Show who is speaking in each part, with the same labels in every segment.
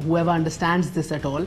Speaker 1: whoever understands this at all।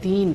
Speaker 1: 3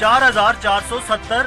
Speaker 2: 4470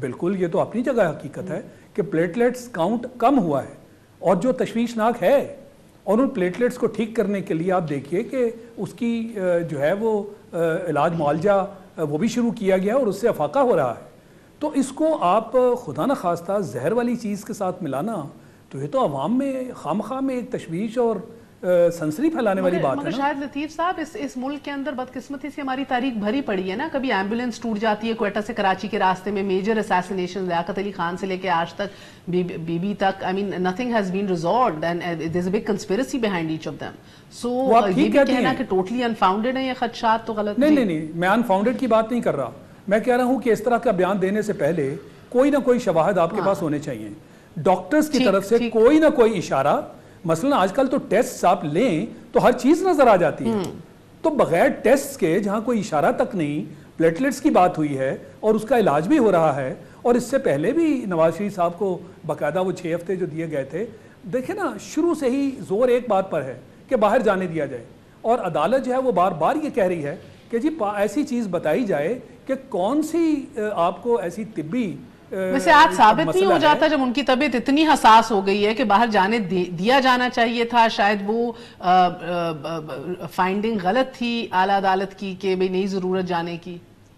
Speaker 3: بالکل یہ تو اپنی جگہ حقیقت ہے کہ پلیٹلیٹس کاؤنٹ کم ہوا ہے اور جو تشویشناک ہے، اور ان پلیٹلیٹس کو ٹھیک کرنے کے لیے آپ دیکھیے کہ اس کی جو ہے وہ علاج معالجہ وہ بھی شروع کیا گیا اور اس سے افاقہ ہو رہا ہے. تو اس کو آپ خدا نہ خواستہ زہر والی چیز کے ساتھ ملانا تو یہ تو عوام میں خامخواہ میں ایک تشویش اور سنسنی پھیلانے والی بات ہے
Speaker 1: مگر
Speaker 3: نا.
Speaker 1: شاید لطیف صاحب اس ملک کے اندر بدقسمتی سے ہماری تاریخ بھری پڑی ہے نا. کبھی ایمبولینس ٹوٹ جاتی ہے کوئٹہ سے کراچی کے راستے میں، میجر اسیسینیشن لیاقت علی خان سے لے کے آج تک بی بی تک. I mean nothing has been resolved and there's a big conspiracy behind each of them. So یہ بھی کہنا کہ ٹوٹلی انفاؤنڈیڈ ہیں یہ خدشات تو غلط
Speaker 3: نہیں. میں انفاؤنڈیڈ کی بات نہیں کر رہا. میں کہہ رہا ہوں کہ اس طرح کا بیان دینے سے پہلے کوئی نہ کوئی شواہد آپ کے پاس ہونے چاہیے، ڈاکٹرز کی طرف سے کوئی نہ کوئی اشارہ. مثلا آج کل تو ٹیسٹ آپ لیں تو ہر چیز نظر آ جاتی ہے، تو بغیر ٹیسٹ کے جہاں کوئی اشارہ تک نہیں، پلیٹلیٹس کی بات ہوئی ہے اور اس کا علاج بھی ہو رہا ہے. اور اس سے پہلے بھی نواز شریف صاحب کو باقاعدہ وہ 6 ہفتے جو دیے گئے تھے. دیکھیں نا، شروع سے ہی زور ایک بات پر ہے کہ باہر جانے دیا جائے، اور عدالت جو ہے وہ بار بار یہ کہہ رہی ہے کہ جی ایسی چیز بتائی جائے کہ کون سی آپ کو ایسی طبی
Speaker 1: ویسے آج ثابت نہیں ہو جاتا جب ان کی طبیعت اتنی حساس ہو گئی ہے کہ باہر جانے دیا جانا چاہیے تھا. شاید وہ فائنڈنگ غلط تھی اعلیٰ عدالت کی کہ بھئی نہیں ضرورت جانے کی.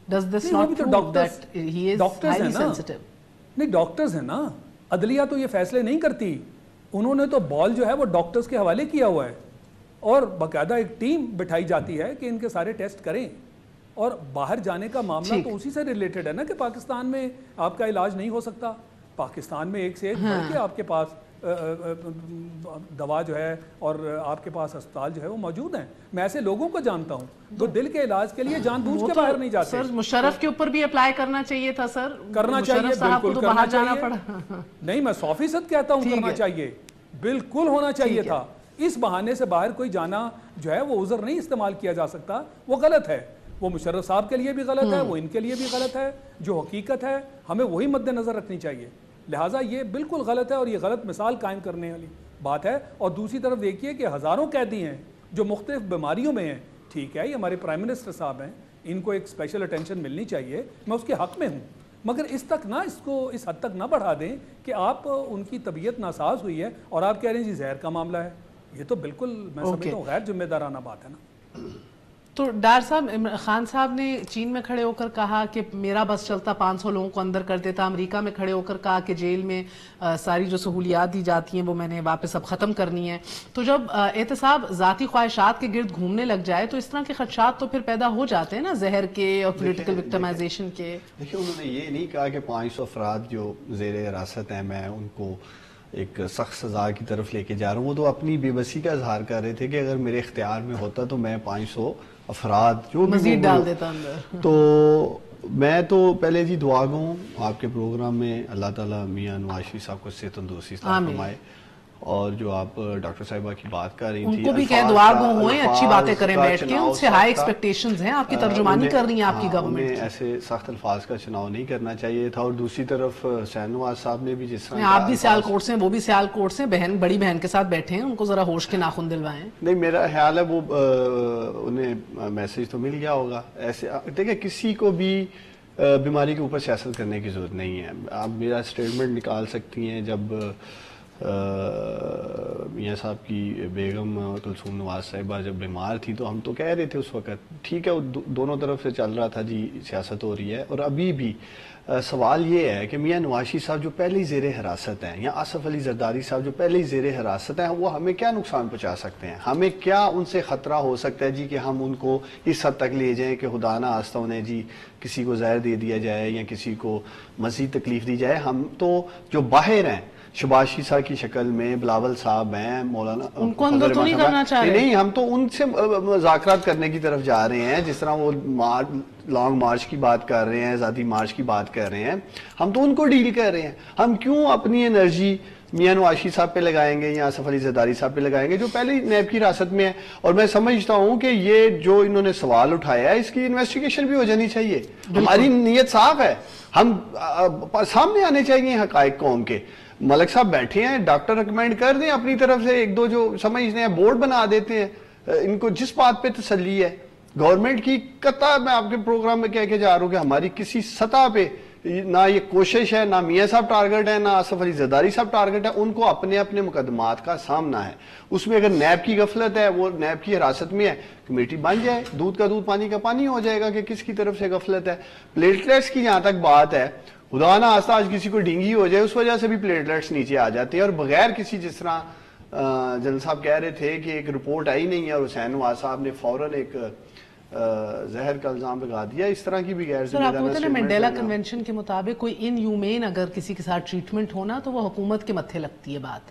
Speaker 1: Does this not prove that he is highly sensitive?
Speaker 3: نہیں، ڈاکٹرز ہیں نا، عدلیہ تو یہ فیصلے نہیں کرتی. انہوں نے تو بال جو ہے وہ ڈاکٹرز کے حوالے کیا ہوا ہے اور باقاعدہ ایک ٹیم بٹھائی جاتی ہے کہ ان کے سارے ٹیسٹ کریں. اور باہر جانے کا معاملہ تو اسی سے ریلیٹڈ ہے نا کہ پاکستان میں آپ کا علاج نہیں ہو سکتا. پاکستان میں ایک سے ایک بڑھ کے آپ کے پاس دوا جو ہے اور آپ کے پاس اسپتال جو ہے وہ موجود ہیں. میں ایسے لوگوں کو جانتا ہوں جو دل کے علاج کے لیے جان بوجھ کے باہر نہیں جاتے.
Speaker 1: سر مشرف کے اوپر بھی اپلائی کرنا چاہیے تھا. سر
Speaker 3: کرنا چاہیے، بالکل کرنا چاہیے. نہیں، میں 100% کہتا ہوں کرنا چاہیے، بالکل ہونا چاہیے تھا. اس بہانے سے باہر کوئی جانا جو ہے وہ عذر نہیں استعمال کیا جا سکتا. وہ غلط ہے، وہ مشرف صاحب کے لیے بھی غلط ہے، وہ ان کے لیے بھی غلط ہے. جو حقیقت ہے ہمیں وہی مد نظر رکھنی چاہیے. لہٰذا یہ بالکل غلط ہے اور یہ غلط مثال قائم کرنے والی بات ہے. اور دوسری طرف دیکھیے کہ ہزاروں قیدی ہیں جو مختلف بیماریوں میں ہیں. ٹھیک ہے، یہ ہمارے پرائم منسٹر صاحب ہیں، ان کو ایک اسپیشل اٹینشن ملنی چاہیے، میں اس کے حق میں ہوں. مگر اس تک نہ اس کو اس حد تک نہ بڑھا دیں کہ آپ ان کی طبیعت ناساز ہوئی ہے اور آپ کہہ رہے ہیں جی زہر کا معاملہ ہے. یہ تو بالکل میں سمجھتا ہوں غیر ذمہ دارانہ بات ہے نا.
Speaker 1: تو ڈاکٹر صاحب، عمران خان صاحب نے چین میں کھڑے ہو کر کہا کہ میرا بس چلتا 500 لوگوں کو اندر کر دیتا. امریکہ میں کھڑے ہو کر کہا کہ جیل میں ساری جو سہولیات دی جاتی ہیں وہ میں نے واپس اب ختم کرنی ہے. تو جب احتساب ذاتی خواہشات کے گرد گھومنے لگ جائے تو اس طرح کے خدشات تو پھر پیدا ہو جاتے ہیں نا، زہر کے اور پولیٹیکل وکٹمائزیشن کے.
Speaker 4: دیکھیں، انہوں نے یہ نہیں کہا کہ 500 افراد جو زیر حراست ہیں میں ان کو ایک سخت سزا کی طرف لے کے جا رہا ہوں. وہ تو اپنی بے بسی کا اظہار کر رہے تھے کہ اگر میرے اختیار میں ہوتا تو میں 500 افراد جو
Speaker 1: مزید ڈال دیتا اندر.
Speaker 4: تو میں تو پہلے جی دعا گو ہوں آپ کے پروگرام میں، اللہ تعالیٰ میاں نواز شریف صاحب کو صحت تندرستی عطا فرمائے. اور جو آپ ڈاکٹر صاحبہ کی بات کر رہی تھی،
Speaker 1: ان کو بھی کہہ دعا گو ہوئیں، اچھی باتیں کریں بیٹھ کے. ان سے ہائی ایکسپیکٹیشنز ہیں، آپ کی ترجمانی کر رہی ہیں آپ کی گورنمنٹ.
Speaker 4: انہیں ایسے سخت الفاظ کا چناؤ نہیں کرنا چاہیے تھا. اور دوسری طرف حسین نواز صاحب نے بھی جس طرح
Speaker 1: آپ بھی سیال کوٹ سے ہیں، وہ بھی سیال کوٹ سے، بہن بڑی بہن کے ساتھ بیٹھے ہیں، ان کو ذرا ہوش کے ناخن دلوائیں.
Speaker 4: نہیں، میرا خیال ہے وہ انہیں میسج تو مل گیا ہوگا. ایسے دیکھیں، کسی کو بھی بیماری کے اوپر سیاست کرنے کی ضرورت نہیں ہے. آپ میرا اسٹیٹمنٹ نکال سکتی ہیں جب میاں صاحب کی بیگم کلثوم نواز صاحبہ جب بیمار تھی تو ہم تو کہہ رہے تھے اس وقت ٹھیک ہے، دونوں طرف سے چل رہا تھا جی سیاست ہو رہی ہے. اور ابھی بھی سوال یہ ہے کہ میاں نواز شریف صاحب جو پہلے زیر حراست ہیں یا آصف علی زرداری صاحب جو پہلے زیر حراست ہیں، وہ ہمیں کیا نقصان پہنچا سکتے ہیں؟ ہمیں کیا ان سے خطرہ ہو سکتا ہے جی کہ ہم ان کو اس حد تک لے جائیں کہ خدا نہ خواستہ انہیں جی کسی کو زہر دے دیا جائے یا کسی کو مزید تکلیف دی جائے؟ ہم تو جو باہر ہیں، شباز شریف صاحب کی شکل میں بلاول صاحب ہیں، مولانا
Speaker 1: ان کو اندر تو نہیں کرنا چاہ رہے.
Speaker 4: نہیں، ہم تو ان سے مذاکرات کرنے کی طرف جا رہے ہیں. جس طرح وہ لانگ مارچ کی بات کر رہے ہیں، آزادی مارچ کی بات کر رہے ہیں، ہم تو ان کو ڈیل کر رہے ہیں. ہم کیوں اپنی انرجی میاں نواز شریف صاحب پہ لگائیں گے یا آصف علی زرداری صاحب پہ لگائیں گے جو پہلے نیب کی حراست میں ہے؟ اور میں سمجھتا ہوں کہ یہ جو انہوں نے سوال اٹھایا ہے اس کی انویسٹیگیشن بھی ہو جانی چاہیے. ہماری نیت صاف ہے، ہم سامنے آنے چاہیے حقائق قوم کے. ملک صاحب بیٹھے ہیں، ڈاکٹر ریکمینڈ کر دیں اپنی طرف سے، ایک دو جو سمجھتے ہیں بورڈ بنا دیتے ہیں. ان کو جس بات پہ تسلی ہے گورنمنٹ کی، قطع میں آپ کے پروگرام میں کہہ کے جا رہا ہوں کہ ہماری کسی سطح پہ نہ یہ کوشش ہے، نہ میاں صاحب ٹارگٹ ہے، نہ آصف علی زرداری صاحب ٹارگٹ ہے. ان کو اپنے اپنے مقدمات کا سامنا ہے. اس میں اگر نیب کی غفلت ہے، وہ نیب کی حراست میں ہے، کمیٹی بن جائے، دودھ کا دودھ پانی کا پانی ہو جائے گا کہ کس کی طرف سے غفلت ہے. پلیٹلیٹس کی جہاں تک بات ہے، خدا نہ خواستہ آج کسی کو ڈینگی ہو جائے، اس وجہ سے بھی پلیٹلیٹس نیچے آ جاتے ہیں، اور بغیر کسی، جس طرح جنرل صاحب کہہ رہے تھے کہ ایک رپورٹ آئی نہیں ہے اور حسین نواز صاحب نے فوراً ایک زہر کا الزام لگا دیا. اس طرح کی بھی غیر ذمہ دارانہ
Speaker 1: سر، آپ کو مینڈیلا کنونشن کے مطابق کوئی ان ہیومین اگر کسی کے ساتھ ٹریٹمنٹ ہونا تو وہ حکومت کے متھے لگتی ہے بات.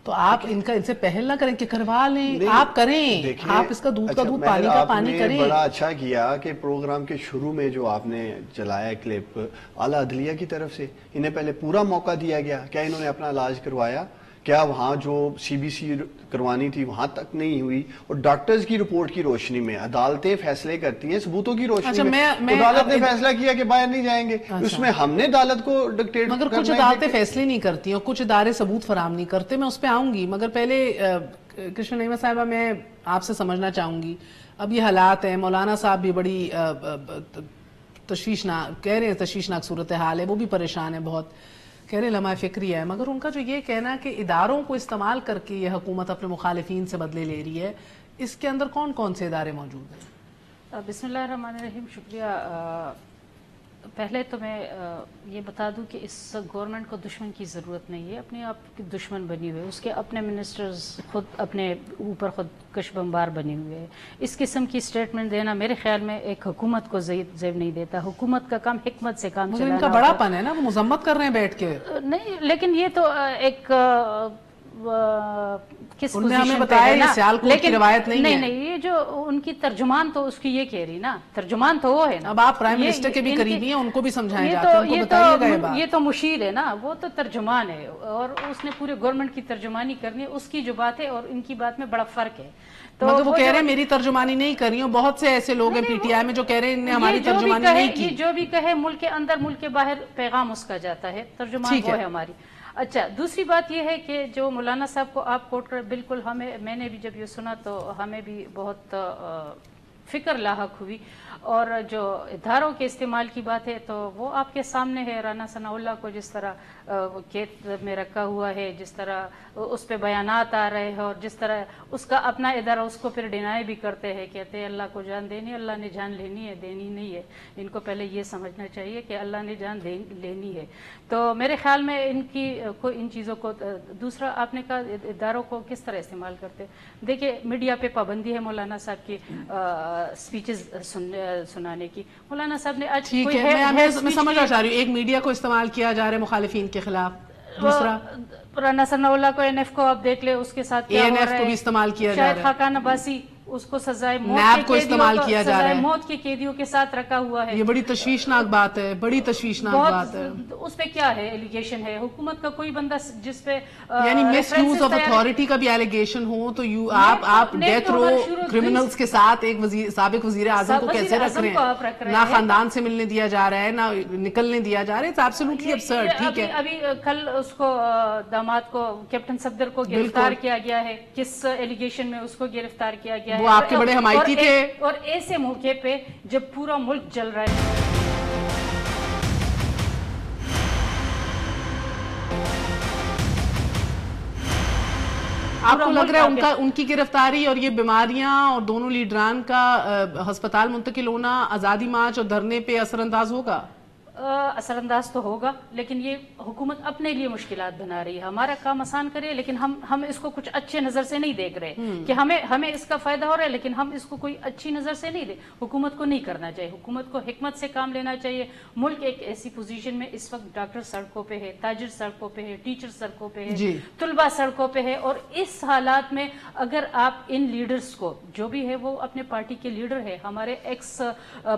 Speaker 1: تو آپ ان سے پہل نہ کریں کہ کروا لیں، آپ کریں، آپ اس کا دودھ کا دودھ پانی کا پانی کریں.
Speaker 4: بڑا اچھا کیا کہ پروگرام کے شروع میں جو آپ نے چلایا کلپ اعلیٰ عدلیہ کی طرف سے، انہیں پہلے پورا موقع دیا گیا. کیا انہوں نے اپنا علاج کروایا؟ کیا وہاں جو سی بی سی کروانی تھی وہاں تک نہیں ہوئی؟ اور ڈاکٹرز کی رپورٹ کی روشنی میں عدالتیں فیصلے کرتی ہیں ثبوتوں کی روشنی میں. عدالت نے فیصلہ کیا کہ باہر نہیں جائیں گے، اس میں ہم نے عدالت کو ڈکٹیٹ.
Speaker 1: مگر کچھ عدالتیں فیصلے نہیں کرتی اور کچھ ادارے ثبوت فراہم نہیں کرتے. میں اس پہ آؤں گی، مگر پہلے کرشن نعیمہ صاحبہ میں آپ سے سمجھنا چاہوں گی، اب یہ حالات ہیں، مولانا صاحب بھی بڑی تشویشناک کہہ رہے ہیں، تشویشناک صورتحال ہے، وہ بھی پریشان ہے بہت، کہہ رہے لمحہ فکری ہے. مگر ان کا جو یہ کہنا کہ اداروں کو استعمال کر کے یہ حکومت اپنے مخالفین سے بدلے لے رہی ہے، اس کے اندر کون کون سے ادارے موجود ہیں؟
Speaker 5: بسم اللہ الرحمن الرحیم. شکریہ. پہلے تو میں یہ بتا دوں کہ اس گورنمنٹ کو دشمن کی ضرورت نہیں ہے، اپنے آپ کی دشمن بنی ہوئے، اس کے اپنے منسٹرز خود اپنے اوپر خود کش بمبار بنے ہوئے ہیں. اس قسم کی سٹیٹمنٹ دینا میرے خیال میں ایک حکومت کو زیب نہیں دیتا. حکومت کا کام حکمت سے کام چلانا.
Speaker 1: ان کا بڑا پن ہے نا، وہ مذمت کر رہے ہیں بیٹھ کے.
Speaker 5: نہیں، لیکن یہ تو ایک کس
Speaker 1: انہوں نے ہمیں بتایا یہ سیالکوٹ کی روایت نہیں ہے.
Speaker 5: نہیں، یہ جو ان کی ترجمان تو اس کی یہ کہہ رہی نا، ترجمان تو وہ ہے نا.
Speaker 1: اب آپ پرائم منسٹر کے بھی قریبی ہیں، ان کو بھی سمجھائیں جا کے، ان کو بتائیے گا یہ بات.
Speaker 5: یہ تو مشیر ہے نا، وہ تو ترجمان ہے اور اس نے پورے گورنمنٹ کی ترجمانی کرنی ہے. اس کی جو بات ہے اور ان کی بات میں بڑا فرق ہے.
Speaker 1: تو وہ کہہ رہے ہیں میری ترجمانی نہیں کر رہی ہوں. بہت سے ایسے لوگ ہیں پی ٹی آئی میں جو کہہ رہے ہیں انہوں نے ہماری ترجمانی نہیں کی.
Speaker 5: جو بھی کہے، ملک کے اندر ملک کے باہر پیغام اس کا جاتا ہے، ترجمان وہ ہے ہماری. اچھا، دوسری بات یہ ہے کہ جو مولانا صاحب کو آپ کوٹ کر، بالکل میں نے بھی جب یہ سنا تو ہمیں بھی بہت فکر لاحق ہوئی. اور جو اداروں کے استعمال کی بات ہے تو وہ آپ کے سامنے ہے. رانا ثناء اللہ کو جس طرح قید میں رکھا ہوا ہے، جس طرح اس پہ بیانات آ رہے ہیں، اور جس طرح اس کا اپنا ادارہ اس کو پھر ڈینائی بھی کرتے ہیں، کہتے ہیں اللہ کو جان دینی، اللہ نے جان لینی ہے، دینی نہیں ہے. ان کو پہلے یہ سمجھنا چاہیے کہ اللہ نے جان لینی ہے. تو میرے خیال میں ان چیزوں کو. دوسرا آپ نے کہا اداروں کو کس طرح استعمال کرتے. دیکھیں، میڈیا پہ پابندی ہے مولانا صاحب کی سپیچز سنانے کی. مولانا صاحب نے آج
Speaker 1: ٹھیک ہے، میں سمجھنا چاہ رہی ہوں، ایک میڈیا کو استعمال کیا جا رہا ہے مخالفین کے خلاف. دوسرا
Speaker 5: رانا ثناء اللہ کو این ایف کو آپ دیکھ لیں، اس کے ساتھ کیا ہو رہا ہے.
Speaker 1: ANF کو بھی استعمال کیا جا رہا ہے.
Speaker 5: شاید خاقان عباسی اس کو سزائے موت کے قیدیوں کے ساتھ رکھا ہوا ہے.
Speaker 1: یہ بڑی تشویشناک بات ہے، بڑی تشویشناک بات ہے.
Speaker 5: اس پہ کیا ہے ایلیگیشن ہے؟ حکومت کا کوئی بندہ جس پہ
Speaker 1: یعنی مس یوز آف اتھارٹی کا بھی ایلیگیشن ہو تو آپ ڈیتھ رو کرمنلز کے ساتھ ایک سابق وزیر اعظم کو کیسے رکھ رہے ہیں؟ نہ خاندان سے ملنے دیا جا رہا ہے، نہ نکلنے دیا جا رہا ہے. It's absolutely absurd. ٹھیک ہے،
Speaker 5: ابھی کل اس کو داماد کو کیپٹن صفدر کو گرفتار کیا گیا ہے. کس ایلیگیشن میں اس کو گرفتار کیا گیا ہے؟
Speaker 1: وہ آپ کے بڑے حمایتی تھے.
Speaker 5: اور ایسے موقع پہ جب پورا ملک جل رہا ہے.
Speaker 1: آپ کو لگ رہا ہے ان کی گرفتاری اور یہ بیماریاں اور دونوں لیڈران کا ہسپتال منتقل ہونا آزادی مارچ اور دھرنے پہ اثر انداز ہوگا؟
Speaker 5: اثر انداز تو ہوگا، لیکن یہ حکومت اپنے لیے مشکلات بنا رہی ہے. ہمارا کام آسان کرے، لیکن ہم اس کو کچھ اچھے نظر سے نہیں دیکھ رہے کہ ہمیں اس کا فائدہ ہو رہا ہے، لیکن ہم اس کو کوئی اچھی نظر سے نہیں دیکھ. حکومت کو نہیں کرنا چاہیے، حکومت کو حکمت سے کام لینا چاہیے. ملک ایک ایسی پوزیشن میں اس وقت ڈاکٹر سڑکوں پہ ہے، تاجر سڑکوں پہ ہے، ٹیچر سڑکوں پہ ہے، طلباء سڑکوں پہ ہے. اور اس حالات میں اگر آپ ان لیڈرز کو، جو بھی ہے وہ اپنے پارٹی کے لیڈر ہے، ہمارے ایکس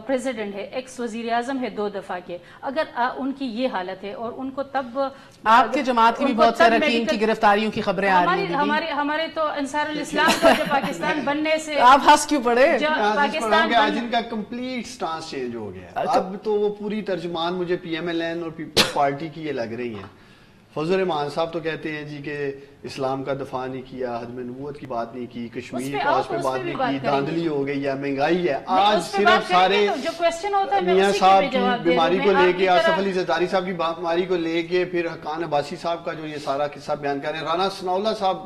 Speaker 5: پریزیڈنٹ ہے، ایکس وزیر اعظم ہے 2 دفعہ کے، اگر ان کی یہ حالت ہے اور ان کو تب
Speaker 1: آپ کے جماعت کی بھی بہت سے رکین کی گرفتاریوں کی خبریں آ رہی ہیں.
Speaker 5: ہمارے تو انصار الاسلام کو پاکستان بننے سے
Speaker 1: آپ ہنس کیوں پڑے؟
Speaker 5: پاکستان
Speaker 4: آج ان کا کمپلیٹ سٹانس چینج ہو گیا. اب تو وہ پوری ترجمان مجھے پی ایم ایل این اور پیپلز پارٹی کی یہ لگ رہی ہیں. فضل رحمان صاحب تو کہتے ہیں جی کہ اسلام کا دفاع نہیں کیا، عدم نبوت کی بات نہیں کی، کشمیر کاز پہ بات نہیں کی، دھاندلی ہو گئی ہے، مہنگائی ہے. آج صرف سارے میاں صاحب کی بیماری کو لے کے، آصف علی زرداری صاحب کی بیماری کو لے کے، پھر حقان عباسی صاحب کا جو یہ سارا قصہ بیان کر رہے ہیں، رانا ثناء اللہ صاحب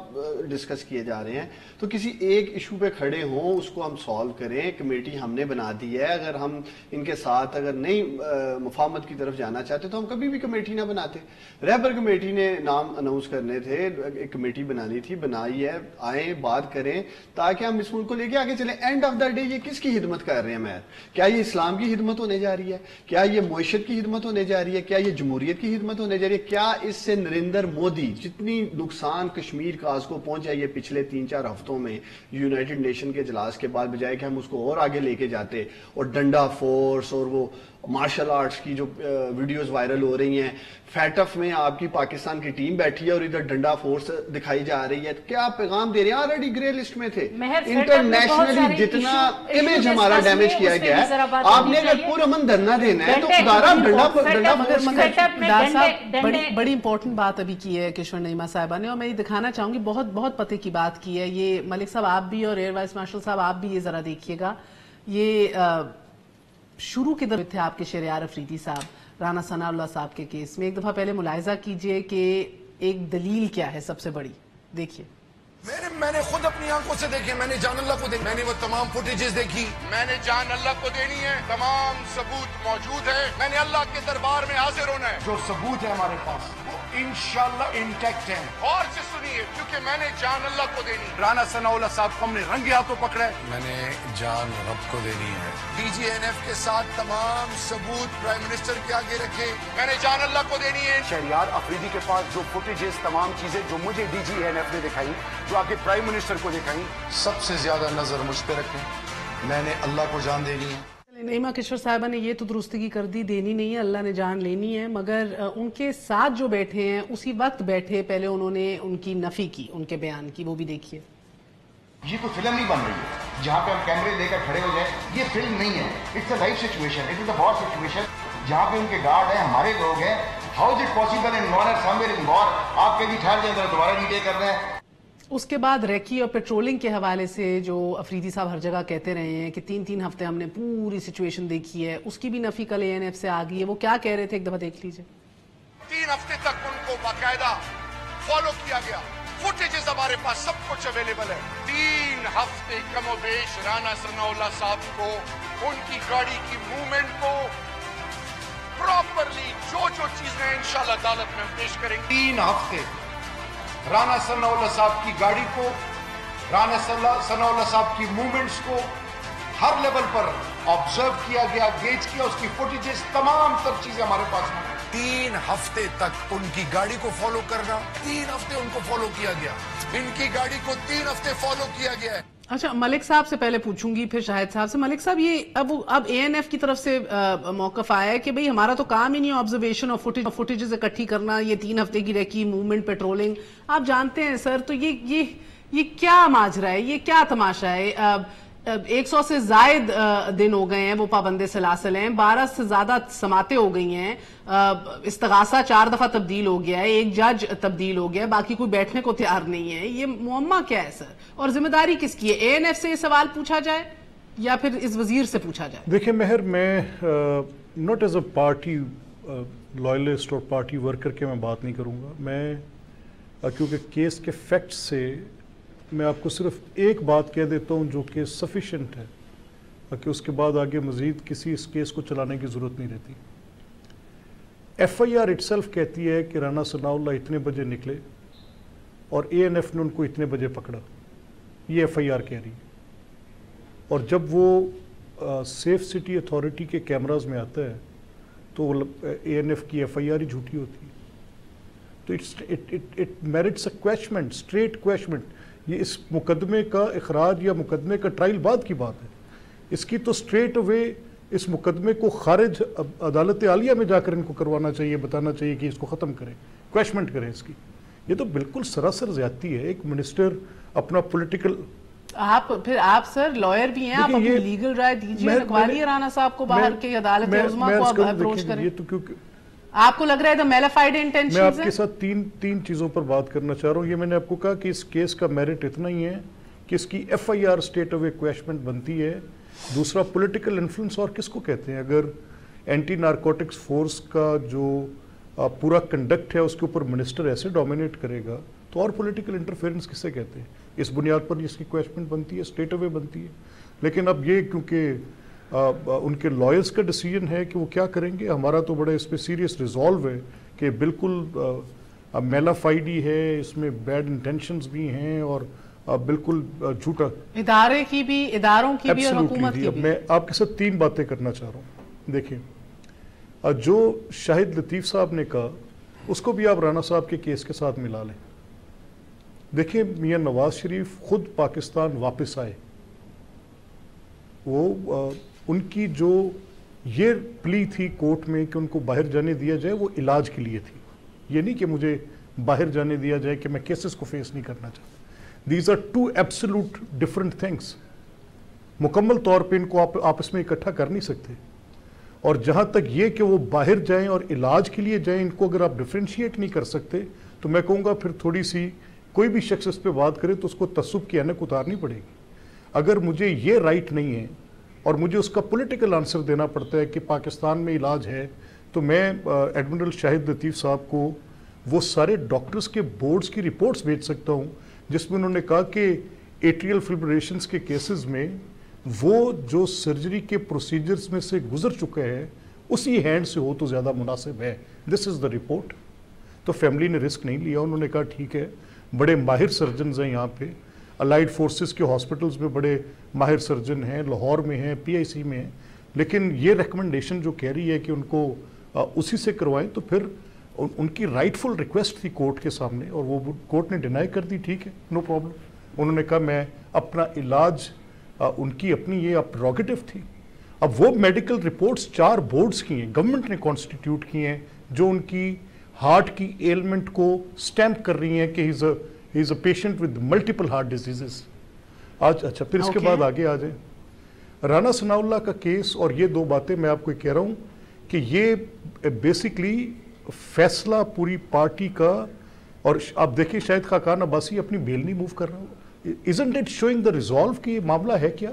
Speaker 4: ڈسکس کیے جا رہے ہیں. تو کسی ایک ایشو پہ کھڑے ہوں، اس کو ہم سالو کریں. کمیٹی ہم نے بنا دی ہے، اگر ہم ان کے ساتھ اگر نہیں مفاہمت کی طرف جانا چاہتے تو ہم کبھی بھی کمیٹی نہ بناتے. رہبر کمیٹی نے نام اناؤنس کرنے تھے، ایک کمیٹی بنانی تھی، بنائی ہے. آئیں بات کریں تاکہ ہم اس ملک کو لے کے آگے چلیں. اینڈ آف دا ڈے یہ کس کی خدمت کر رہے ہیں مہر؟ کیا یہ اسلام کی خدمت ہونے جا رہی ہے؟ کیا یہ معیشت کی خدمت ہونے جا رہی ہے؟ کیا یہ جمہوریت کی خدمت ہونے جا رہی ہے؟ کیا اس سے نریندر مودی جتنی نقصان کشمیر کاز کو پہنچا یہ پچھلے 3-4 ہفتوں میں یونائٹڈ نیشن کے اجلاس کے بعد، بجائے کہ ہم اس کو اور آگے لے کے جاتے اور ڈنڈا فورس اور وہ مارشل آرٹس کی جو ویڈیوز وائرل ہو رہی ہیں، فیٹف میں آپ کی پاکستان کی ٹیم بیٹھی ہے اور ادھر ڈنڈا فورس دکھائی جا رہی ہے، کیا پیغام دے رہے ہیں؟ آلریڈی گرے لسٹ میں تھے. انٹرنیشنلی جتنا امیج ہمارا ڈیمیج کیا گیا ہے، آپ نے اگر پرامن دھرنا دینا ہے تو خدارہ ڈنڈا
Speaker 1: بڑی امپورٹنٹ بات ابھی کی ہے کشور نعیمہ صاحبہ نے، اور میں یہ دکھانا چاہوں گی، بہت بہت پتے کی بات کی ہے. یہ ملک صاحب آپ بھی اور ایئر وائس مارشل صاحب آپ بھی یہ ذرا دیکھیے گا. یہ شروع کے دور تھے آپ کے شہریار افریدی صاحب رانا ثناء اللہ صاحب کے کیس میں. ایک دفعہ پہلے ملاحظہ کیجئے کہ ایک دلیل کیا ہے سب سے بڑی، دیکھیے.
Speaker 6: میں نے خود اپنی آنکھوں سے دیکھے، میں نے جان اللہ کو دیکھی، میں نے وہ تمام فوٹیجز دیکھی، میں نے جان اللہ کو دینی ہے، تمام ثبوت موجود ہے، میں نے اللہ کے دربار میں حاضر ہونا ہے. جو ثبوت ہے ہمارے پاس وہ انشاءاللہ انٹیکٹ ہیں. اور سے سنیے، کیونکہ میں نے جان اللہ کو دینی. رانا ثناء اللہ صاحب کو ہم نے رنگے ہاتھوں پکڑا ہے، میں نے جان رب کو دینی ہے. ڈی جی این ایف کے ساتھ تمام ثبوت پرائم منسٹر کے آگے رکھے، میں نے جان اللہ کو دینی ہے. شہریار افریدی کے پاس جو فوٹیجز، تمام چیزیں جو مجھے ڈی جی این ایف نے دکھائی، جو آ کے پرائم منسٹر کو دکھائی، سب سے زیادہ نظر مجھ پہ رکھیں. میں نے اللہ کو جان دینی ہے.
Speaker 1: نعیمہ کشور صاحبہ نے یہ تو درستگی کر دی، دینی نہیں ہے، اللہ نے جان لینی ہے. مگر ان کے ساتھ جو بیٹھے ہیں اسی وقت بیٹھے پہلے انہوں نے ان کی نفی کی، ان کے بیان کی، وہ بھی دیکھیے.
Speaker 7: یہ کوئی فلم نہیں بن رہی ہے جہاں پہ ہم کیمرے لے کر کھڑے ہو جائیں. یہ فلم نہیں ہے، it's a life situation, it is a war situation جہاں پہ ان کے گارڈ ہیں، ہمارے لوگ ہیں. How is it possible in war somewhere in war آپ کے بھی ٹھہر جائیں ذرا دوبارہ ریٹے کر رہے ہیں.
Speaker 1: اس کے بعد ریکی اور پیٹرولنگ کے حوالے سے جو افریدی صاحب ہر جگہ کہتے رہے ہیں کہ 3 ہفتے ہم نے پوری سچویشن دیکھی ہے، اس کی بھی نفی کل اے این ایف سے آ گئی ہے. وہ کیا کہہ رہے تھے ایک دفعہ دیکھ لیجئے.
Speaker 6: 3 ہفتے تک ان کو باقاعدہ فالو کیا گیا، فوٹیجز ہمارے پاس سب کچھ اویلیبل ہے. 3 ہفتے کم و بیش رانا ثناء اللہ صاحب کو، ان کی گاڑی کی موومنٹ کو پراپرلی جو چیزیں انشاءاللہ عدالت میں ہم پیش کریں گے. 3 ہفتے رانا ثناء اللہ صاحب کی گاڑی کو، رانا ثناء اللہ صاحب کی موومنٹس کو ہر لیول پر آبزرو کیا گیا، گیج کیا، اس کی فوٹیجز، تمام تر چیزیں ہمارے پاس ہیں. 3 ہفتے تک ان کی گاڑی کو فالو کرنا، 3 ہفتے ان کو فالو کیا گیا، ان کی گاڑی کو 3 ہفتے فالو کیا گیا ہے.
Speaker 1: اچھا، ملک صاحب سے پہلے پوچھوں گی پھر شاہد صاحب سے. ملک صاحب، یہ اب اے این ایف کی طرف سے موقف آیا ہے کہ بھئی ہمارا تو کام ہی نہیں آبزرویشن اور فوٹیجز اکٹھی کرنا، یہ 3 ہفتے کی ریکی، موومنٹ، پیٹرولنگ. آپ جانتے ہیں سر، تو یہ کیا ماجرا ہے، یہ کیا تماشا ہے؟ 100 سے زائد دن ہو گئے ہیں وہ پابند سلاسل ہیں، 12 سے زیادہ سماعتیں ہو گئی ہیں، استغاثہ 4 دفعہ تبدیل ہو گیا ہے، ایک جج تبدیل ہو گیا ہے، باقی کوئی بیٹھنے کو تیار نہیں ہے. یہ معمہ کیا ہے سر، اور ذمہ داری کس کی ہے؟ اے این ایف سے یہ سوال پوچھا جائے یا پھر اس وزیر سے پوچھا جائے؟
Speaker 8: دیکھیں مہر، میں ناٹ ایز اے پارٹی لائلسٹ اور پارٹی ورکر کے میں بات نہیں کروں گا. میں کیونکہ کیس کے فیکٹس سے میں آپ کو صرف ایک بات کہہ دیتا ہوں جو کہ سفیشینٹ ہے کہ اس کے بعد آگے مزید کسی اس کیس کو چلانے کی ضرورت نہیں رہتی. F I R itself کہتی ہے کہ رانا ثناء اللہ اتنے بجے نکلے اور اے این ایف نے ان کو اتنے بجے پکڑا. یہ ایف آئی آر کہہ رہی ہے. اور جب وہ سیف سٹی اتھارٹی کے کیمراز میں آتا ہے تو اے این ایف کی ایف آئی آر ہی جھوٹی ہوتی ہے. تو اٹ میرٹس اے کویشمنٹ، اسٹریٹ کویشمنٹ. یہ اس مقدمے کا اخراج یا مقدمے کا ٹرائل بعد کی بات ہے. اس کی تو اسٹریٹ اوے اس مقدمے کو خارج عدالت عالیہ میں جا کر ان کو کروانا چاہیے، بتانا چاہیے کہ اس کو ختم کریں، کویشمنٹ کریں اس کی. یہ تو بالکل سراسر زیادتی ہے. ایک منسٹر اپنا پولیٹیکل،
Speaker 1: آپ سر لائر بھی ہیں، آپ اپنی لیگل رائے دیجیے، رکھوا لیے رانا صاحب کو باہر کے عدالت عظمیٰ کو اپروچ کریں.
Speaker 8: یہ تو کیونکہ
Speaker 1: آپ کو لگ رہا ہے the malified intentions
Speaker 8: میں آپ کے ساتھ تین چیزوں پر بات کرنا چاہ رہا ہوں. یہ میں نے آپ کو کہا کہ اس کیس کا میرٹ اتنا ہی ہے کہ اس کی FIR اسٹیٹ آف ایکویشمنٹ بنتی ہے. دوسرا پولیٹیکل انفلوئنس اور کس کو کہتے ہیں؟ اگر اینٹی نارکوٹکس فورس کا جو پورا کنڈکٹ ہے اس کے اوپر منسٹر ایسے ڈومینیٹ کرے گا تو اور پولیٹیکل انٹرفیئرنس کسے کہتے ہیں؟ اس بنیاد پر اس کی ایکویشمنٹ بنتی ہے, اسٹیٹ آف وے بنتی ہے. لیکن اب یہ کیونکہ ان کے لائرز کا ڈیسیجن ہے کہ وہ کیا کریں گے, ہمارا تو بڑا اس پہ سیریس ریزالو ہے کہ بالکل میلافائڈ ہی ہے, اس میں بیڈ انٹینشنز بھی ہیں اور بالکل جھوٹا
Speaker 1: اداروں کی بھی اور حکومت کی بھی.
Speaker 8: میں آپ کے ساتھ 3 باتیں کرنا چاہ رہا ہوں. دیکھیں, جو شاہد لطیف صاحب نے کہا اس کو بھی آپ رانا صاحب کے کیس کے ساتھ ملا لیں. دیکھیں, میاں نواز شریف خود پاکستان واپس آئے, وہ ان کی جو یہ پلی تھی کورٹ میں کہ ان کو باہر جانے دیا جائے وہ علاج کے لیے تھی, یہ نہیں کہ مجھے باہر جانے دیا جائے کہ میں کیسز کو فیس نہیں کرنا چاہتا. These are 2 absolute different things. مکمل طور پہ ان کو آپ آپس میں اکٹھا کر نہیں سکتے. اور جہاں تک یہ کہ وہ باہر جائیں اور علاج کے لیے جائیں, ان کو اگر آپ ڈفرینشیٹ نہیں کر سکتے تو میں کہوں گا پھر تھوڑی سی کوئی بھی شخص اس پہ بات کرے تو اس کو تعصب کی اینک اتارنی پڑے گی. اگر مجھے یہ رائٹ نہیں ہے اور مجھے اس کا پولیٹیکل آنسر دینا پڑتا ہے کہ پاکستان میں علاج ہے, تو میں ایڈمرل شاہد لطیف صاحب کو وہ سارے ڈاکٹرز کے بورڈز کی رپورٹس بھیج سکتا ہوں جس میں انہوں نے کہا کہ ایٹریل فبریلیشنز کے کیسز میں وہ جو سرجری کے پروسیجرز میں سے گزر چکا ہے اسی ہینڈ سے ہو تو زیادہ مناسب ہے. دس از دا رپورٹ. تو فیملی نے رسک نہیں لیا, انہوں نے کہا ٹھیک ہے, بڑے ماہر سرجنز ہیں یہاں پہ, الائیڈ فورسز کے ہاسپٹلز میں بڑے ماہر سرجن ہیں, لاہور میں ہیں, PIC میں ہیں, لیکن یہ ریکمنڈیشن جو کہہ رہی ہے کہ ان کو اسی سے کروائیں, تو پھر ان کی رائٹ فل ریکویسٹ تھی کورٹ کے سامنے اور وہ کورٹ نے ڈینائی کر دی. ٹھیک ہے, نو پرابلم. انہوں نے کہا میں اپنا علاج, ان کی اپنی یہ پروگیٹو تھی. اب وہ میڈیکل رپورٹس 4 بورڈز کی ہیں, گورنمنٹ نے کانسٹیٹیوٹ کی ہیں, جو ان کی ہارٹ کی ایلمنٹ کو سٹیمپ کر رہی ہیں کہ he is a patient with multiple heart diseases. اچھا پھر اس کے بعد آگے آ جائیں. رانا ثناء اللہ کا کیس اور یہ 2 باتیں میں آپ کو کہہ رہا ہوں کہ یہ بیسکلی فیصلہ پوری پارٹی کا, اور آپ دیکھیں شاید خاقان عباسی اپنی بیل نہیں موو کر رہا ہو. Isn't it showing the resolve کہ یہ معاملہ ہے کیا؟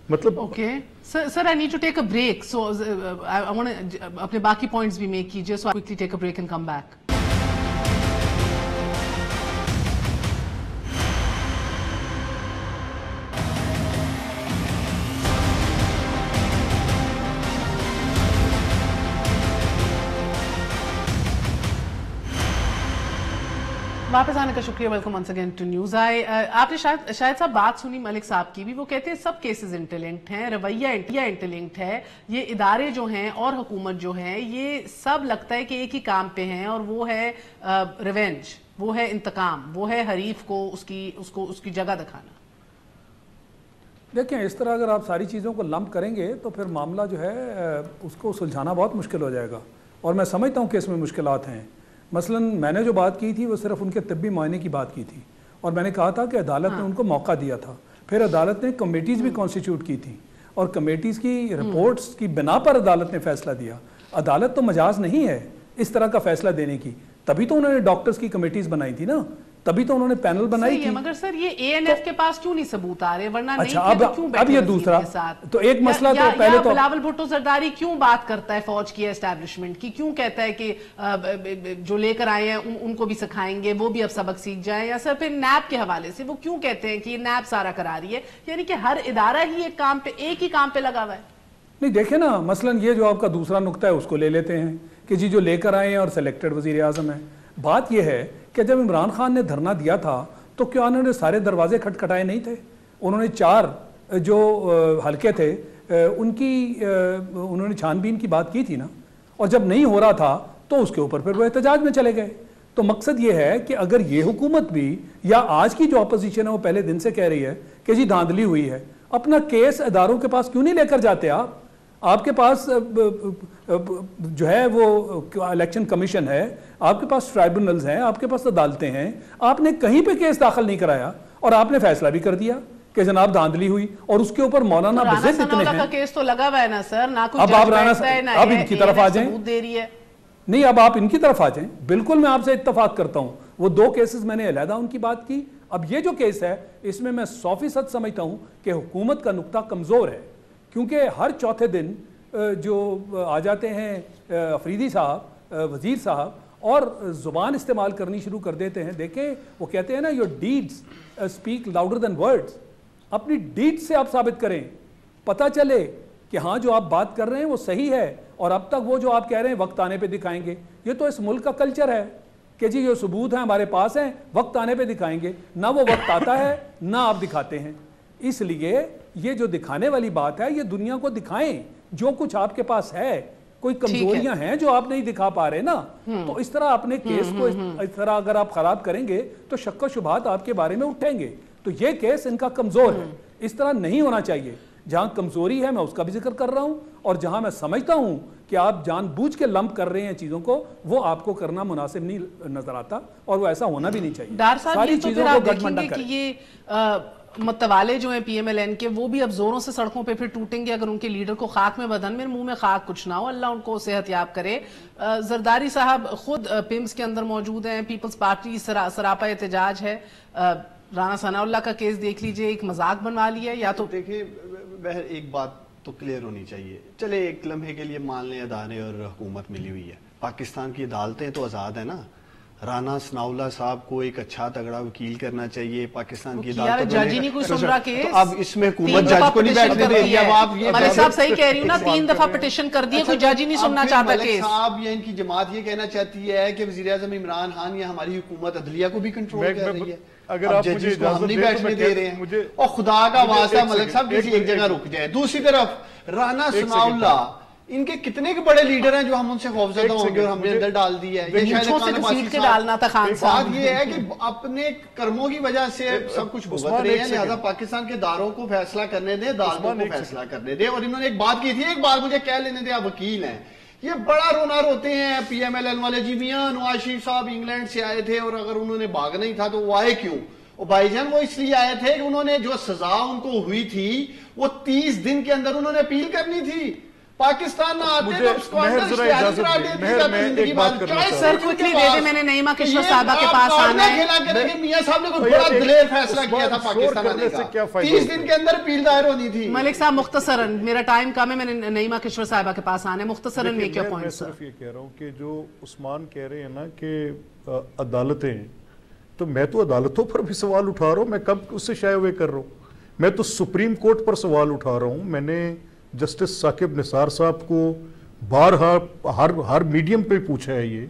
Speaker 8: مطلب
Speaker 1: Okay. Sir, I need to take a break. So, I want to اپنے باقی points بھی make کیجئے. So, I'll quickly take a break and come back. واپس آنے کا شکریہ. Welcome once again to news I. آپ نے شاید صاحب بات سنی ملک صاحب کی بھی, وہ کہتے ہیں سب کیسز انٹرلنکڈ ہیں, رویہ انٹرلنکڈ ہے, یہ ادارے جو ہیں اور حکومت جو ہے یہ سب لگتا ہے کہ ایک ہی کام پہ ہیں, اور وہ ہے ریونج, وہ ہے انتقام, وہ ہے حریف کو اس کی جگہ دکھانا.
Speaker 3: دیکھیں, اس طرح اگر آپ ساری چیزوں کو لمپ کریں گے تو پھر معاملہ جو ہے اس کو سلجھانا بہت مشکل ہو جائے گا, اور میں سمجھتا ہوں کہ اس میں مشکلات ہیں. مثلا میں نے جو بات کی تھی وہ صرف ان کے طبی معائنے کی بات کی تھی, اور میں نے کہا تھا کہ عدالت نے ان کو موقع دیا تھا. پھر عدالت نے کمیٹیز بھی کانسٹیٹیوٹ کی تھیں, اور کمیٹیز کی رپورٹس کی بنا پر عدالت نے فیصلہ دیا. عدالت تو مجاز نہیں ہے اس طرح کا فیصلہ دینے کی, تبھی تو انہوں نے ڈاکٹرز کی کمیٹیز بنائی تھی نا, تبھی تو انہوں نے پینل بنائی تھی.
Speaker 1: مگر سر یہ ANF کے پاس کیوں نہیں ثبوت آ رہے, ورنہ
Speaker 3: اچھا اب یہ دوسرا تو ایک مسئلہ تو پہلے تو
Speaker 1: بلاول بھٹو زرداری کیوں بات کرتا ہے فوج کی اسٹیبلشمنٹ کی, کیوں کہتا ہے کہ جو لے کر آئے ہیں ان کو بھی سکھائیں گے, وہ بھی اب سبق سیکھ جائیں, یا سر پھر نیب کے حوالے سے وہ کیوں کہتے ہیں کہ یہ نیب سارا کرا رہی ہے, یعنی کہ ہر ادارہ ہی ایک ہی کام پہ لگا ہوا ہے.
Speaker 3: نہیں دیکھیں نا, مثلا یہ جو آپ کا دوسرا نقطہ ہے اس کو لے لیتے ہیں کہ جی جو لے کر آئے ہیں اور سلیکٹڈ وزیر اعظم ہیں. بات یہ ہے کہ جب عمران خان نے دھرنا دیا تھا تو کیا انہوں نے سارے دروازے کھٹکھٹائے نہیں تھے؟ انہوں نے 4 جو حلقے تھے ان کی انہوں نے چھان بین کی بات کی تھی نا, اور جب نہیں ہو رہا تھا تو اس کے اوپر پھر وہ احتجاج میں چلے گئے. تو مقصد یہ ہے کہ اگر یہ حکومت بھی یا آج کی جو اپوزیشن ہے وہ پہلے دن سے کہہ رہی ہے کہ جی دھاندلی ہوئی ہے, اپنا کیس اداروں کے پاس کیوں نہیں لے کر جاتے آپ کے پاس جو ہے وہ الیکشن کمیشن ہے, آپ کے پاس ٹرائبونلز ہیں, آپ کے پاس عدالتیں ہیں, آپ نے کہیں پہ کیس داخل نہیں کرایا اور آپ نے فیصلہ بھی کر دیا. کہ جناب دھاندلی ہوئی, اور اس کے اوپر مولانا بزد اتنے ہیں.
Speaker 1: کا کیس تو لگا ہوا ہے نا سر, نہ کوئی
Speaker 3: اب آپ اب ان کی طرف آ جائیں. نہیں, اب آپ ان کی طرف آ جائیں. بالکل میں آپ سے اتفاق کرتا ہوں, وہ 2 کیسز میں نے علیحدہ ان کی بات کی. اب یہ جو کیس ہے اس میں 100% سمجھتا ہوں کہ حکومت کا نقطہ کمزور ہے, کیونکہ ہر چوتھے دن جو آ جاتے ہیں افریدی صاحب, وزیر صاحب, اور زبان استعمال کرنی شروع کر دیتے ہیں. دیکھیں وہ کہتے ہیں نا, your deeds speak louder than words. اپنی ڈیڈ سے آپ ثابت کریں, پتہ چلے کہ ہاں جو آپ بات کر رہے ہیں وہ صحیح ہے, اور اب تک وہ جو آپ کہہ رہے ہیں وقت آنے پہ دکھائیں گے. یہ تو اس ملک کا کلچر ہے کہ جی یہ ثبوت ہیں ہمارے پاس ہیں, وقت آنے پہ دکھائیں گے. نہ وہ وقت آتا ہے نہ آپ دکھاتے ہیں. اس لیے یہ جو دکھانے والی بات ہے, یہ دنیا کو دکھائیں جو کچھ آپ کے پاس ہے. کوئی کمزوریاں ہیں جو آپ نہیں دکھا پا رہے نا, تو اس طرح اپنے کیس کو اس طرح اگر آپ خراب کریں گے تو شک و شبہات آپ کے بارے میں اٹھیں گے. تو یہ کیس ان کا کمزور ہے, اس طرح نہیں ہونا چاہیے. جہاں کمزوری ہے میں اس کا بھی ذکر کر رہا ہوں, اور جہاں میں سمجھتا ہوں کہ آپ جان بوجھ کے لمپ کر رہے ہیں چیزوں کو, وہ آپ کو کرنا مناسب نہیں نظر آتا, اور وہ ایسا ہونا بھی نہیں چاہیے.
Speaker 1: ڈار صاحب یہ تو پھر آپ دیکھیں گے کہ یہ متوالے جو ہیں پی ایم ایل این کے, وہ بھی اب زوروں سے سڑکوں پہ پھر ٹوٹیں گے اگر ان کے لیڈر کو خاک میں بدن, میرے منہ میں خاک کچھ نہ ہو, اللہ ان کو صحت یاب کرے. زرداری صاحب خود پیمز کے اندر موجود ہیں, پیپلز پارٹی سراپا احتجاج ہے. رانا ثناء اللہ کا کیس دیکھ لیجئے, ایک مذاق بنوا لیا. یا تو
Speaker 4: دیکھیں ایک بات تو کلیئر ہونی چاہیے, چلے ایک لمحے کے لیے مان لیں ادارے اور حکومت ملی ہوئی ہے, پاکستان کی عدالتیں تو آزاد ہیں نا. رانا ثناء اللہ صاحب کو ایک اچھا تگڑا وکیل کرنا چاہیے, پاکستان کی عدالتوں
Speaker 1: جاجی نہیں کوئی سن رہا کیس.
Speaker 4: اب اس میں حکومت جج کو نہیں بیٹھنے دے رہی. اب آپ یہ
Speaker 1: ملک صاحب صحیح کہہ رہی ہوں نا, 3 دفعہ پٹیشن کر دیے, کوئی جاجی نہیں سننا چاہتا کیس.
Speaker 4: ملک صاحب یا ان کی جماعت یہ کہنا چاہتی ہے کہ وزیر اعظم عمران خان یا ہماری حکومت عدلیہ کو بھی کنٹرول کر رہی ہے.
Speaker 8: اگر آپ مجھے
Speaker 4: ہم نہیں بیٹھنے دے رہے ہیں, اور خدا کا واسطہ ملک صاحب کسی ایک جگہ رک جائے. دوسری طرف رانا ثناء اللہ, ان کے کتنے کے بڑے لیڈر ہیں جو ہم ان سے خوفزدہ ہوں گے اور ہم نے اندر ڈال دیا ہے. یہ شاید
Speaker 1: ڈالنا تھا خان صاحب.
Speaker 4: بات یہ ہے کہ اپنے کرموں کی وجہ سے سب کچھ بھگت رہے ہیں, لہذا پاکستان کے اداروں کو فیصلہ کرنے دیں, عدالتوں کو فیصلہ کرنے دیں. اور انہوں نے ایک بات کی تھی, ایک بار مجھے کہہ لینے دیں, آپ وکیل ہیں, یہ بڑا رونا روتے ہیں پی ایم ایل این والے, جی میاں نواز شریف صاحب انگلینڈ سے آئے تھے اور اگر انہوں نے بھاگنا ہی تھا تو وہ آئے کیوں؟ بھائی جان وہ اس لیے آئے تھے کہ انہوں نے جو سزا ان کو ہوئی تھی وہ 30 دن کے اندر انہوں نے اپیل کرنی تھی. پاکستان نہ آتے تو
Speaker 1: سر کوئکلی دے دے, میں نے نعیمہ کشور صاحبہ کے پاس آنا ہے.
Speaker 4: میاں صاحب نے کوئی بڑا دلیر فیصلہ کیا تھا پاکستان آنے کا, 30 دن کے اندر اپیل دائر ہونی تھی.
Speaker 1: ملک صاحب مختصراً, میرا ٹائم کم ہے, میں نے نعیمہ کشور صاحبہ کے پاس آنا ہے, مختصراً میک یور پوائنٹ.
Speaker 8: میں صرف یہ کہہ رہا ہوں کہ جو عثمان کہہ رہے ہیں نا کہ عدالتیں, تو میں تو عدالتوں پر بھی سوال اٹھا رہا ہوں. میں کب اس سے شائع ہوئے کر رہا ہوں؟ میں تو سپریم کورٹ پر سوال اٹھا رہا ہوں. میں نے جسٹس ثاقب نثار صاحب کو بارہا ہر میڈیم پہ پوچھا ہے, یہ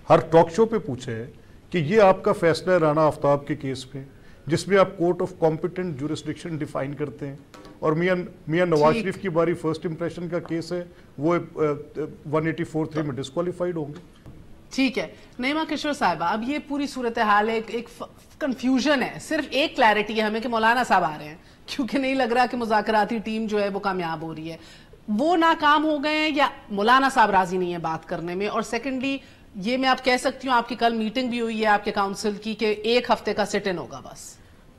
Speaker 8: ہر ٹاک شو پہ پوچھا ہے کہ یہ آپ کا فیصلہ ہے رانا آفتاب کے کیس پہ, جس میں آپ court of competent jurisdiction define کرتے ہیں, اور میاں نواز شریف کی باری فرسٹ امپریشن کا کیس ہے, وہ 184(3) میں ڈسکوالیفائڈ ہوں گے.
Speaker 1: ٹھیک ہے نعیمہ کشور صاحبہ, اب یہ پوری صورتحال ایک کنفیوژن ہے. صرف ایک کلیئرٹی ہے ہمیں کہ مولانا صاحب آ رہے ہیں, کیونکہ نہیں لگ رہا کہ مذاکراتی ٹیم جو ہے وہ کامیاب ہو رہی ہے. وہ ناکام ہو گئے ہیں یا مولانا صاحب راضی نہیں ہے بات کرنے میں؟ اور سیکنڈلی یہ میں آپ کہہ سکتی ہوں, آپ کی کل میٹنگ بھی ہوئی ہے آپ کے کاؤنسل کی, کہ 1 ہفتے کا سٹ ان ہوگا بس؟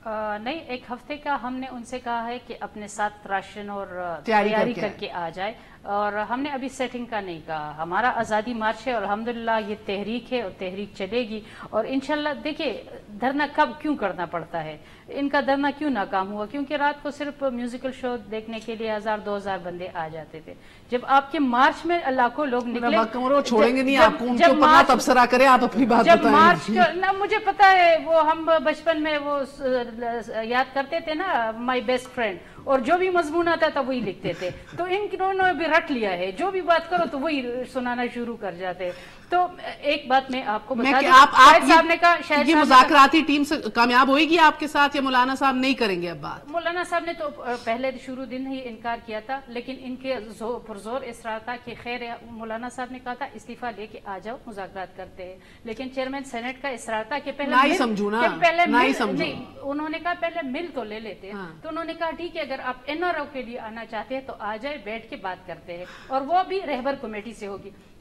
Speaker 5: نہیں, 1 ہفتے کا ہم نے ان سے کہا ہے کہ اپنے ساتھ راشن اور تیاری کر کے آ جائے, اور ہم نے ابھی سیٹنگ کا نہیں کہا. ہمارا آزادی مارچ ہے اور الحمدللہ یہ تحریک ہے اور تحریک چلے گی. اور انشاءاللہ دیکھیں دھرنا کیوں کرنا پڑتا ہے, ان کا دھرنا کیوں ناکام ہوا؟ کیونکہ رات کو صرف میوزیکل شو دیکھنے کے لیے 1000-2000 بندے آ جاتے تھے. جب آپ کے مارچ میں لاکھوں لوگ نکلے,
Speaker 1: چھوڑیں گے نہیں آپ کو, ان کے اوپر نہ تبصرہ کریں, آپ اپنی بات
Speaker 5: جب
Speaker 1: بتائیں.
Speaker 5: مارچ نہ مجھے پتا ہے, وہ ہم بچپن میں وہ یاد کرتے تھے نا, مائی بیسٹ فرینڈ, اور جو بھی مضمون آتا تھا وہی لکھتے تھے. تو انہوں نے بھی رٹ لیا ہے, جو بھی بات کرو تو وہی سنانا شروع کر جاتے. تو ایک بات میں آپ کو بتا دوں, شاہد صاحب نے کہا
Speaker 1: یہ مذاکراتی ٹیم سے کامیاب ہوئے گی آپ کے ساتھ, یا مولانا صاحب نہیں کریں گے اب بات؟
Speaker 5: مولانا صاحب نے تو پہلے شروع دن ہی انکار کیا تھا, لیکن ان کے پرزور اصرار تھا کہ خیر, مولانا صاحب نے کہا تھا استعفیٰ لے کے آ جاؤ, مذاکرات کرتے ہیں. لیکن چیئرمین سینٹ کا اصرار تھا کہ پہلے انہوں نے کہا پہلے مل تو لے لیتے. تو انہوں نے کہا ٹھیک ہے, اگر آپ NRO کے لیے آنا چاہتے ہیں تو آ جائے, بیٹھ کے بات کرتے ہیں, اور وہ بھی رہبر کمیٹی سے ہوگی.